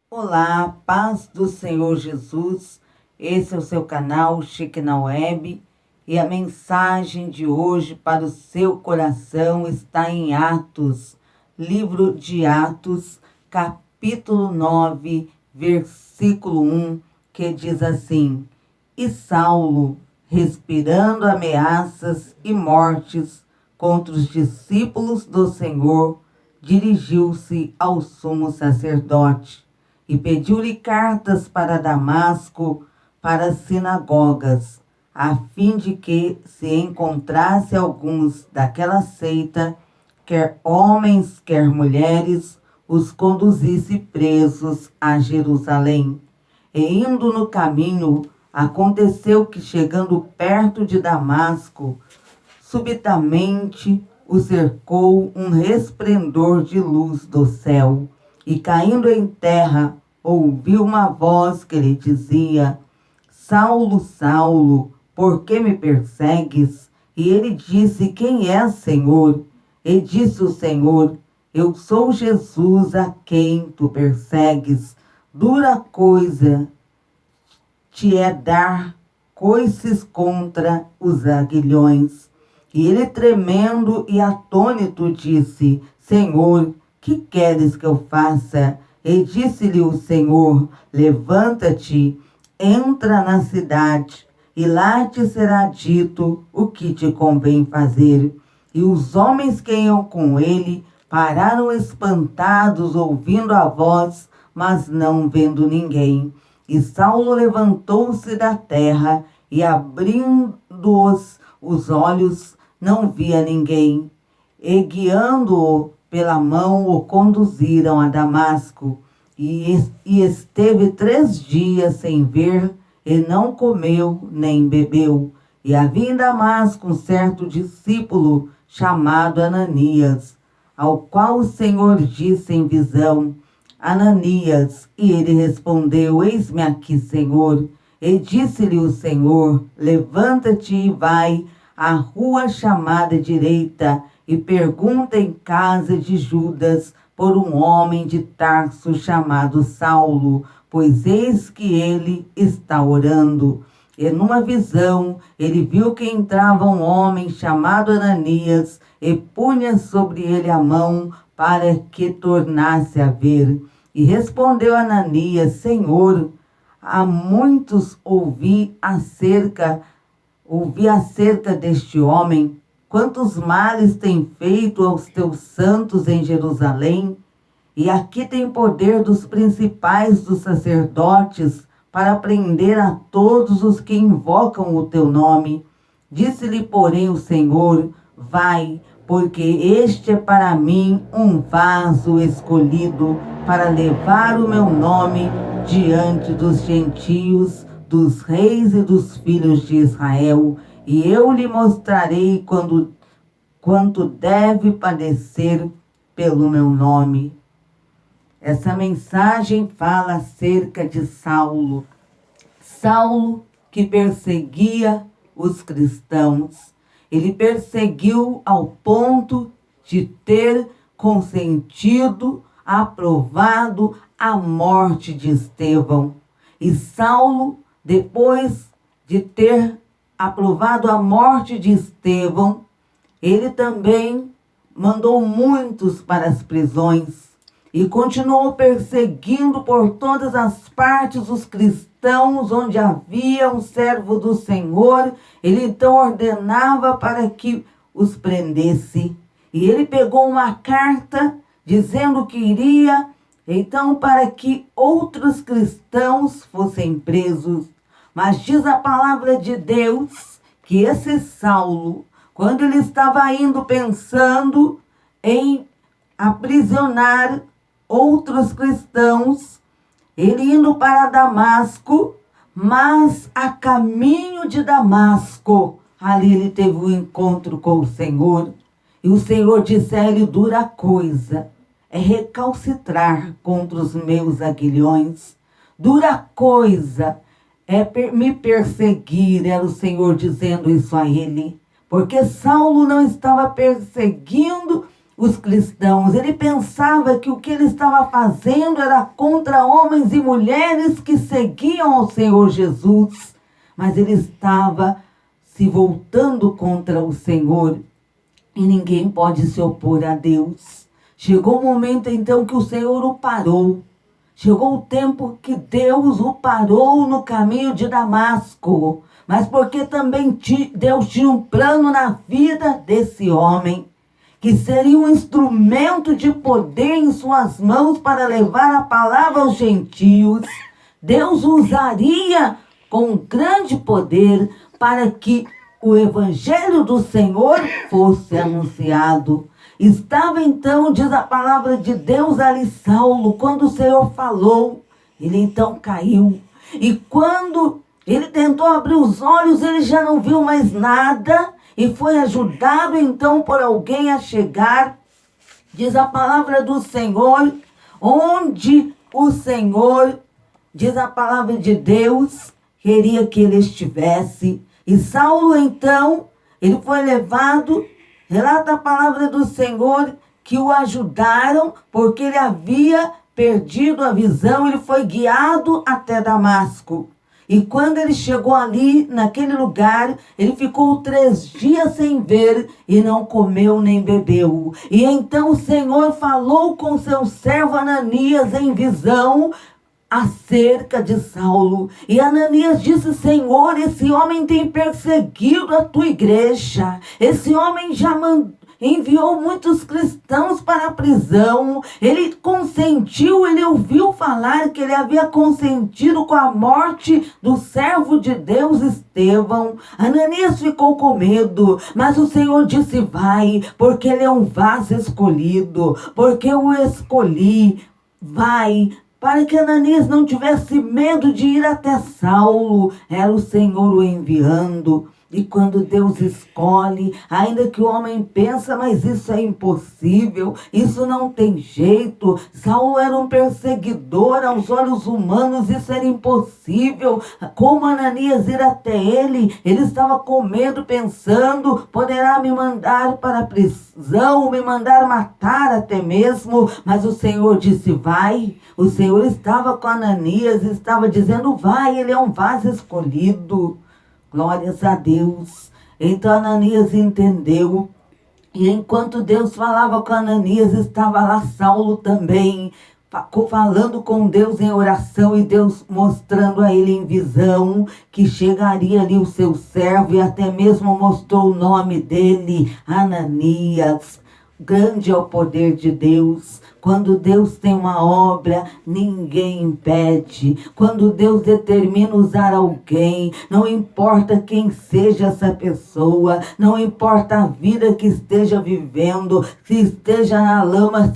Olá, paz do Senhor Jesus. Esse é o seu canal Shekinah Web e a mensagem de hoje para o seu coração está em Atos, livro de Atos, capítulo 9, versículo 1, que diz assim: E Saulo, respirando ameaças e mortes contra os discípulos do Senhor, dirigiu-se ao sumo sacerdote e pediu-lhe cartas para Damasco, para as sinagogas, a fim de que, se encontrasse alguns daquela seita, quer homens, quer mulheres, os conduzisse presos a Jerusalém. E indo no caminho, aconteceu que, chegando perto de Damasco, subitamente o cercou um resplendor de luz do céu. E caindo em terra, ouviu uma voz que lhe dizia: Saulo, Saulo, por que me persegues? E ele disse: Quem és, Senhor? E disse o Senhor: Eu sou Jesus a quem tu persegues. Dura coisa te é dar coices contra os aguilhões. E ele, tremendo e atônito, disse: Senhor, que queres que eu faça? E disse-lhe o Senhor: Levanta-te, entra na cidade, e lá te será dito o que te convém fazer. E os homens que iam com ele pararam espantados, ouvindo a voz, mas não vendo ninguém. E Saulo levantou-se da terra e, abrindo-os os olhos, não via ninguém. E, guiando-o pela mão, o conduziram a Damasco. E esteve 3 dias sem ver, e não comeu nem bebeu. E havia em Damasco um certo discípulo chamado Ananias, ao qual o Senhor disse em visão: Ananias. E ele respondeu: Eis-me aqui, Senhor. E disse-lhe o Senhor: Levanta-te e vai à rua chamada Direita, e pergunta em casa de Judas por um homem de Tarso chamado Saulo, pois eis que ele está orando. E numa visão ele viu que entrava um homem chamado Ananias e punha sobre ele a mão para que tornasse a ver. E respondeu Ananias: Senhor, há muitos ouvi acerca deste homem, quantos males tem feito aos teus santos em Jerusalém. E aqui tem poder dos principais dos sacerdotes para prender a todos os que invocam o teu nome. Disse-lhe, porém, o Senhor: Vai, porque este é para mim um vaso escolhido para levar o meu nome diante dos gentios, dos reis e dos filhos de Israel. E eu lhe mostrarei quanto deve padecer pelo meu nome. Essa mensagem fala acerca de Saulo. Saulo, que perseguia os cristãos. Ele perseguiu ao ponto de ter consentido, aprovado a morte de Estevão. E Saulo, depois de ter aprovado a morte de Estevão, ele também mandou muitos para as prisões e continuou perseguindo por todas as partes os cristãos onde havia um servo do Senhor. Ele então ordenava para que os prendesse. E ele pegou uma carta dizendo que iria então para que outros cristãos fossem presos. Mas diz a palavra de Deus que esse Saulo, quando ele estava indo pensando em aprisionar outros cristãos, ele indo para Damasco, mas a caminho de Damasco, ali ele teve um encontro com o Senhor. E o Senhor disse a ele: dura coisa é recalcitrar contra os meus aguilhões. Dura coisa é me perseguir, era o Senhor dizendo isso a ele. Porque Saulo não estava perseguindo os cristãos. Ele pensava que o que ele estava fazendo era contra homens e mulheres que seguiam ao Senhor Jesus, mas ele estava se voltando contra o Senhor, e ninguém pode se opor a Deus. Chegou o momento então que o Senhor o parou. Chegou o tempo que Deus o parou no caminho de Damasco, mas porque também Deus tinha um plano na vida desse homem, que seria um instrumento de poder em suas mãos para levar a palavra aos gentios. Deus usaria com grande poder para que o evangelho do Senhor fosse anunciado. Estava então, diz a palavra de Deus, ali Saulo, quando o Senhor falou, ele então caiu. E quando ele tentou abrir os olhos, ele já não viu mais nada, e foi ajudado então por alguém a chegar, diz a palavra do Senhor, onde o Senhor, diz a palavra de Deus, queria que ele estivesse. E Saulo então, ele foi levado, relata a palavra do Senhor, que o ajudaram, porque ele havia perdido a visão, ele foi guiado até Damasco. E quando ele chegou ali, naquele lugar, ele ficou 3 dias sem ver e não comeu nem bebeu. E então o Senhor falou com seu servo Ananias em visão acerca de Saulo. E Ananias disse: Senhor, esse homem tem perseguido a tua igreja. Esse homem já enviou muitos cristãos para a prisão. Ele consentiu, ele ouviu falar que ele havia consentido com a morte do servo de Deus Estevão. Ananias ficou com medo, mas o Senhor disse: vai, porque ele é um vaso escolhido, porque eu o escolhi. Vai, para que Ananias não tivesse medo de ir até Saulo. Era o Senhor o enviando. E quando Deus escolhe, ainda que o homem pensa, mas isso é impossível, isso não tem jeito. Saulo era um perseguidor aos olhos humanos, isso era impossível. Como Ananias ir até ele? Ele estava com medo, pensando: poderá me mandar para a prisão, me mandar matar até mesmo. Mas o Senhor disse: vai. O Senhor estava com Ananias, estava dizendo: vai, ele é um vaso escolhido. Glórias a Deus. Então Ananias entendeu. E enquanto Deus falava com Ananias, estava lá Saulo também, falando com Deus em oração, e Deus mostrando a ele em visão que chegaria ali o seu servo, e até mesmo mostrou o nome dele, Ananias. Grande é o poder de Deus. Quando Deus tem uma obra, ninguém impede. Quando Deus determina usar alguém, não importa quem seja essa pessoa, não importa a vida que esteja vivendo, se esteja na lama,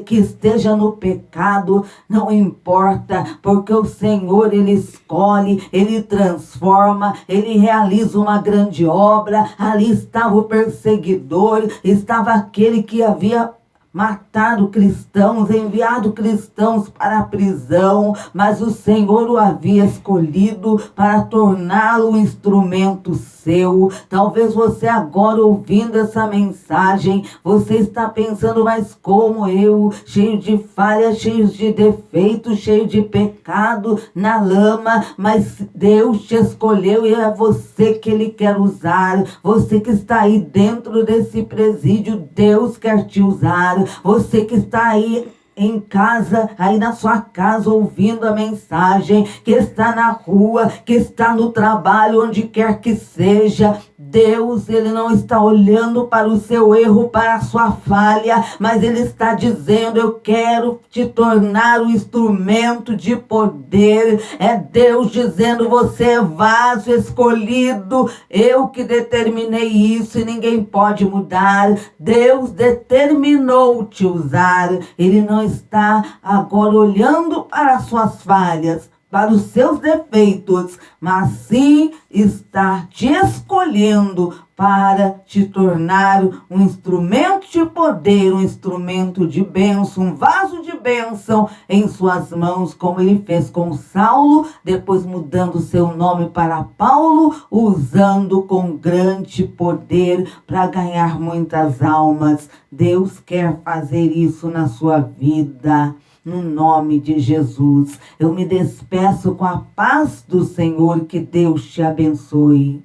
que esteja no pecado, não importa, porque o Senhor, Ele escolhe, Ele transforma, Ele realiza uma grande obra. Ali estava o perseguidor, estava aquele que havia matado cristãos, enviado cristãos para a prisão, mas o Senhor o havia escolhido para torná-lo um instrumento seu. Talvez você agora, ouvindo essa mensagem, você está pensando: mas como eu, cheio de falhas, cheio de defeitos, cheio de pecado, na lama, mas Deus te escolheu e é você que Ele quer usar. Você que está aí dentro desse presídio, Deus quer te usar. Você que está aí em casa, aí na sua casa, ouvindo a mensagem, que está na rua, que está no trabalho, onde quer que seja, Deus, Ele não está olhando para o seu erro, para a sua falha, mas Ele está dizendo: eu quero te tornar um instrumento de poder. É Deus dizendo: você é vaso escolhido, eu que determinei isso e ninguém pode mudar. Deus determinou te usar. Ele não está agora olhando para as suas falhas, para os seus defeitos, mas sim está te escolhendo para te tornar um instrumento de poder, um instrumento de bênção, um vaso de bênção em suas mãos, como ele fez com Saulo, depois mudando seu nome para Paulo, usando com grande poder para ganhar muitas almas. Deus quer fazer isso na sua vida. No nome de Jesus, eu me despeço com a paz do Senhor, que Deus te abençoe.